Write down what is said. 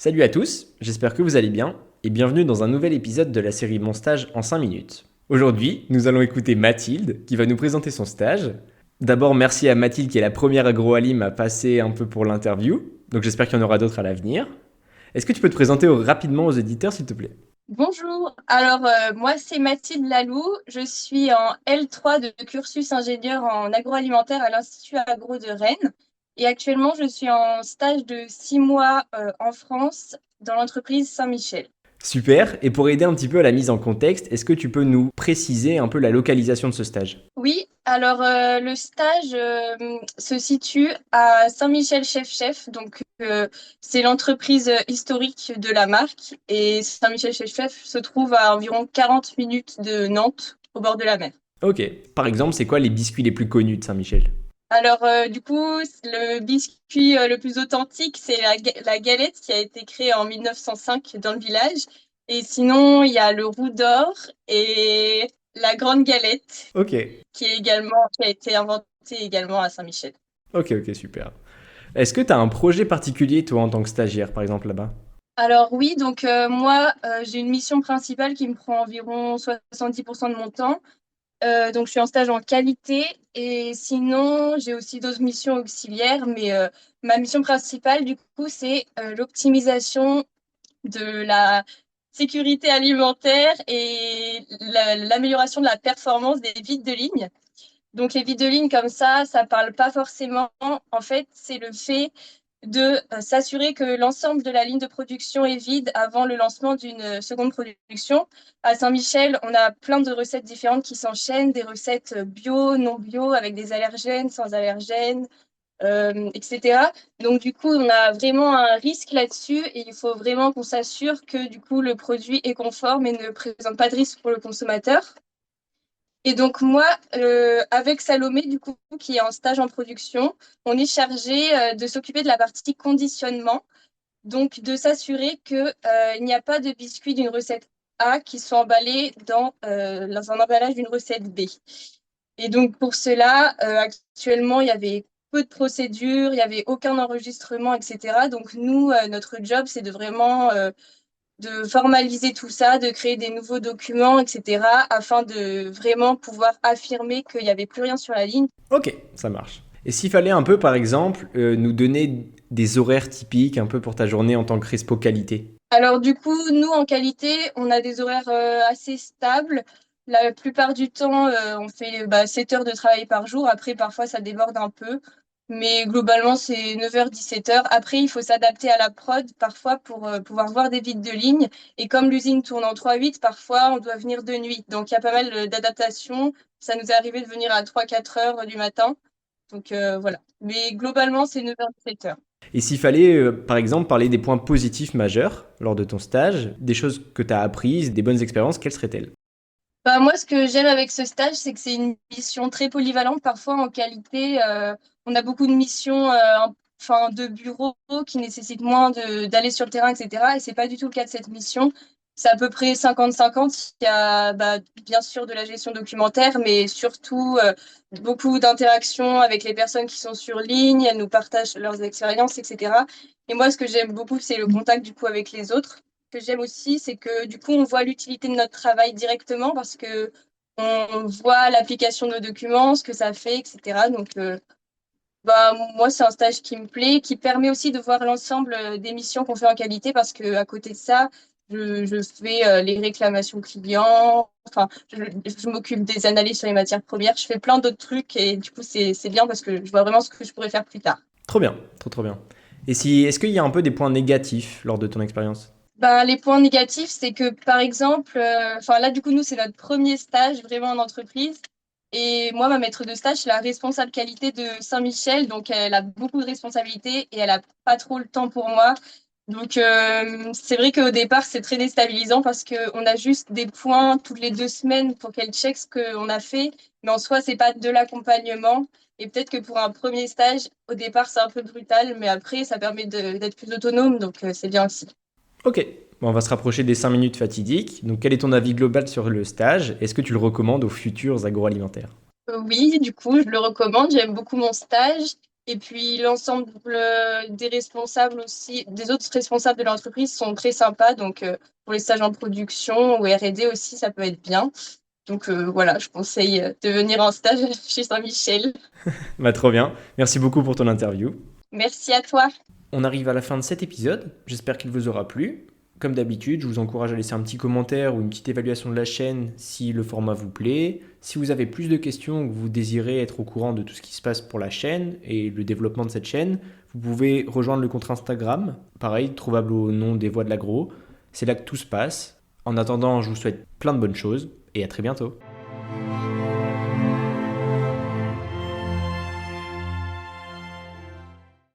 Salut à tous, j'espère que vous allez bien et bienvenue dans un nouvel épisode de la série Mon stage en 5 minutes. Aujourd'hui, nous allons écouter Mathilde qui va nous présenter son stage. D'abord, merci à Mathilde qui est la première agroalim à passer un peu pour l'interview, donc j'espère qu'il y en aura d'autres à l'avenir. Est-ce que tu peux te présenter rapidement aux éditeurs s'il te plaît? Bonjour, moi c'est Mathilde Lalou, je suis en L3 de cursus ingénieur en agroalimentaire à l'Institut Agro de Rennes et actuellement je suis en stage de 6 mois en France dans l'entreprise Saint-Michel. Super, et pour aider un petit peu à la mise en contexte, est-ce que tu peux nous préciser un peu la localisation de ce stage? Oui, le stage se situe à Saint-Michel-Chef-Chef, c'est l'entreprise historique de la marque et Saint-Michel-Chef-Chef se trouve à environ 40 minutes de Nantes au bord de la mer. Ok, par exemple, c'est quoi les biscuits les plus connus de Saint-Michel? Le biscuit le plus authentique, c'est la galette qui a été créée en 1905 dans le village. Et sinon, il y a le roux d'or et la grande galette Ok, qui a été inventée également à Saint-Michel. ok, super. Est-ce que tu as un projet particulier toi en tant que stagiaire par exemple là-bas? J'ai une mission principale qui me prend environ 70% de mon temps. Je suis en stage en qualité et sinon, j'ai aussi d'autres missions auxiliaires, ma mission principale, du coup, c'est l'optimisation de la sécurité alimentaire et l'amélioration de la performance des vides de ligne. Donc, les vides de ligne comme ça parle pas forcément. En fait, c'est le fait de s'assurer que l'ensemble de la ligne de production est vide avant le lancement d'une seconde production. À Saint-Michel, on a plein de recettes différentes qui s'enchaînent, des recettes bio, non bio, avec des allergènes, sans allergènes, etc. Donc du coup, on a vraiment un risque là-dessus et il faut vraiment qu'on s'assure que du coup, le produit est conforme et ne présente pas de risque pour le consommateur. Et donc moi, avec Salomé, du coup, qui est en stage en production, on est chargé de s'occuper de la partie conditionnement, donc de s'assurer que il n'y a pas de biscuits d'une recette A qui sont emballés dans un emballage d'une recette B. Et donc pour cela, actuellement, il y avait peu de procédures, il n'y avait aucun enregistrement, etc. Donc nous, notre job, c'est de vraiment de formaliser tout ça, de créer des nouveaux documents, etc., afin de vraiment pouvoir affirmer qu'il n'y avait plus rien sur la ligne. Ok, ça marche. Et s'il fallait un peu par exemple nous donner des horaires typiques un peu pour ta journée en tant que respo qualité? Alors du coup, nous, en qualité, on a des horaires assez stables. La plupart du temps, on fait 7 heures de travail par jour. Après, parfois, ça déborde un peu. Mais globalement, c'est 9h-17h. Après, il faut s'adapter à la prod parfois pour pouvoir voir des vides de ligne. Et comme l'usine tourne en 3/8, parfois, on doit venir de nuit. Donc, il y a pas mal d'adaptations. Ça nous est arrivé de venir à 3-4 heures du matin. Voilà. Mais globalement, c'est 9h-17h. Et s'il fallait par exemple parler des points positifs majeurs lors de ton stage, des choses que tu as apprises, des bonnes expériences, quelles seraient-elles? Moi, ce que j'aime avec ce stage, c'est que c'est une mission très polyvalente. Parfois, en qualité, on a beaucoup de missions de bureau qui nécessitent moins d'aller sur le terrain, etc. Et c'est pas du tout le cas de cette mission. C'est à peu près 50-50. Il y a bien sûr de la gestion documentaire, mais surtout beaucoup d'interactions avec les personnes qui sont sur ligne. Elles nous partagent leurs expériences, etc. Et moi, ce que j'aime beaucoup, c'est le contact du coup avec les autres. Ce que j'aime aussi, c'est que du coup, on voit l'utilité de notre travail directement parce que on voit l'application de nos documents, ce que ça fait, etc. Moi, c'est un stage qui me plaît, qui permet aussi de voir l'ensemble des missions qu'on fait en qualité parce que à côté de ça, je fais les réclamations clients, je m'occupe des analyses sur les matières premières, je fais plein d'autres trucs et du coup, c'est bien parce que je vois vraiment ce que je pourrais faire plus tard. Trop bien, trop bien. Et si, est-ce qu'il y a un peu des points négatifs lors de ton expérience? Les points négatifs, c'est que par exemple, là du coup nous c'est notre premier stage vraiment en entreprise et moi ma maître de stage c'est la responsable qualité de Saint-Michel donc elle a beaucoup de responsabilités et elle a pas trop le temps pour moi. C'est vrai qu'au départ c'est très déstabilisant parce que on a juste des points toutes les 2 semaines pour qu'elle check ce qu'on a fait, mais en soi c'est pas de l'accompagnement et peut-être que pour un premier stage au départ c'est un peu brutal mais après ça permet d'être plus autonome c'est bien aussi. Ok, bon, on va se rapprocher des 5 minutes fatidiques. Donc quel est ton avis global sur le stage? Est-ce que tu le recommandes aux futurs agroalimentaires? Oui, du coup, je le recommande. J'aime beaucoup mon stage. Et puis l'ensemble des responsables aussi, des autres responsables de l'entreprise sont très sympas. Donc pour les stages en production ou R&D aussi, ça peut être bien. Donc voilà, je conseille de venir en stage chez Saint-Michel. Bah, trop bien. Merci beaucoup pour ton interview. Merci à toi. On arrive à la fin de cet épisode. J'espère qu'il vous aura plu. Comme d'habitude, je vous encourage à laisser un petit commentaire ou une petite évaluation de la chaîne si le format vous plaît. Si vous avez plus de questions ou que vous désirez être au courant de tout ce qui se passe pour la chaîne et le développement de cette chaîne, vous pouvez rejoindre le compte Instagram, pareil, trouvable au nom des Voix de l'Agro. C'est là que tout se passe. En attendant, je vous souhaite plein de bonnes choses et à très bientôt.